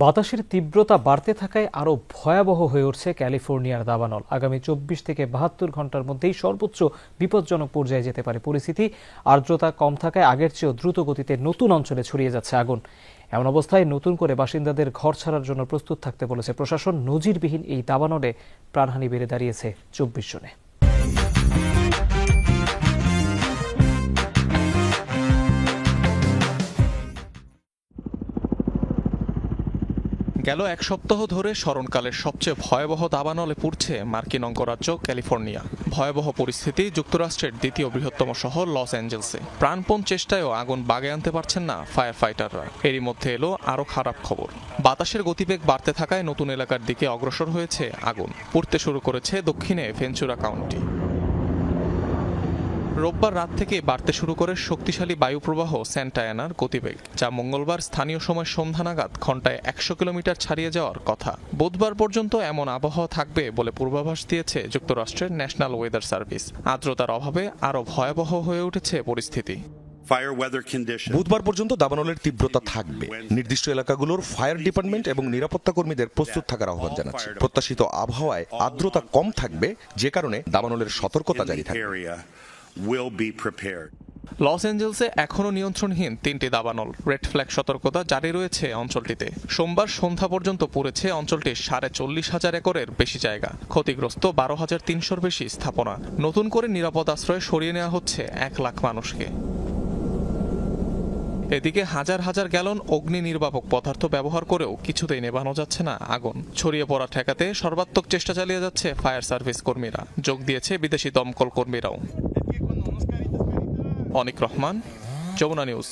বাতাসের তীব্রতা বাড়তে থাকায় আরও ভয়াবহ হয়ে উঠছে ক্যালিফোর্নিয়ার দাবানল। আগামী ২৪ থেকে ৭২ ঘন্টার মধ্যেই সর্বোচ্চ বিপজ্জনক পর্যায়ে যেতে পারে পরিস্থিতি। আর্দ্রতা কম থাকায় আগের চেয়েও দ্রুত গতিতে নতুন অঞ্চলে ছড়িয়ে যাচ্ছে আগুন। এমন অবস্থায় নতুন করে বাসিন্দাদের ঘর ছাড়ার জন্য প্রস্তুত থাকতে বলেছে প্রশাসন। নজিরবিহীন এই দাবানলে প্রাণহানি বেড়ে দাঁড়িয়েছে ২৪ জনে। গেল এক সপ্তাহ ধরে স্মরণকালের সবচেয়ে ভয়াবহ দাবানলে পুড়ছে মার্কিন অঙ্গরাজ্য ক্যালিফোর্নিয়া। ভয়াবহ পরিস্থিতি যুক্তরাষ্ট্রের দ্বিতীয় বৃহত্তম শহর লস অ্যাঞ্জেলসে। প্রাণপণ চেষ্টায়ও আগুন বাগে আনতে পারছেন না ফায়ার ফাইটাররা। এরই মধ্যে এলো আরও খারাপ খবর। বাতাসের গতিবেগ বাড়তে থাকায় নতুন এলাকার দিকে অগ্রসর হয়েছে আগুন। পুড়তে শুরু করেছে দক্ষিণে ভেঞ্চুরা কাউন্টি। রোববার রাত থেকে বাড়তে শুরু করে শক্তিশালী বায়ুপ্রবাহ স্যান্টা অ্যানার গতিবেগ, যা মঙ্গলবার স্থানীয় সময় সন্ধ্যা নাগাদ ঘন্টায় ১০০ কিলোমিটার ছাড়িয়ে যাওয়ার কথা। বুধবার পর্যন্ত এমন আবহাওয়া থাকবে বলে পূর্বাভাস দিয়েছে যুক্তরাষ্ট্রের ন্যাশনাল ওয়েদার সার্ভিস। আর্দ্রতার অভাবে আরও ভয়াবহ হয়ে উঠেছে পরিস্থিতি। বুধবার পর্যন্ত দাবানলের তীব্রতা থাকবে। নির্দিষ্ট এলাকাগুলোর ফায়ার ডিপার্টমেন্ট এবং নিরাপত্তা কর্মীদের প্রস্তুত থাকার আহ্বান জানাচ্ছে। প্রত্যাশিত আবহাওয়ায় আর্দ্রতা কম থাকবে, যে কারণে দাবানলের সতর্কতা জারি থাকবে। লস অ্যাঞ্জেলসে এখনও নিয়ন্ত্রণহীন ৩টি দাবানল। রেড ফ্ল্যাগ সতর্কতা জারি রয়েছে অঞ্চলটিতে। সোমবার সন্ধ্যা পর্যন্ত পুড়েছে অঞ্চলটির ৪৫,০০০ একরের বেশি জায়গা। ক্ষতিগ্রস্ত ১২,৩০০-র বেশি স্থাপনা। নতুন করে নিরাপদ আশ্রয়ে সরিয়ে নেওয়া হচ্ছে ১ লাখ মানুষকে। এদিকে হাজার হাজার গ্যালন অগ্নি নির্বাপক পদার্থ ব্যবহার করেও কিছুতেই নেভানো যাচ্ছে না আগুন। ছড়িয়ে পড়া ঠেকাতে সর্বাত্মক চেষ্টা চালিয়ে যাচ্ছে ফায়ার সার্ভিস কর্মীরা। যোগ দিয়েছে বিদেশি দমকল কর্মীরাও। অনিক রহমান, যমুনা নিউজ।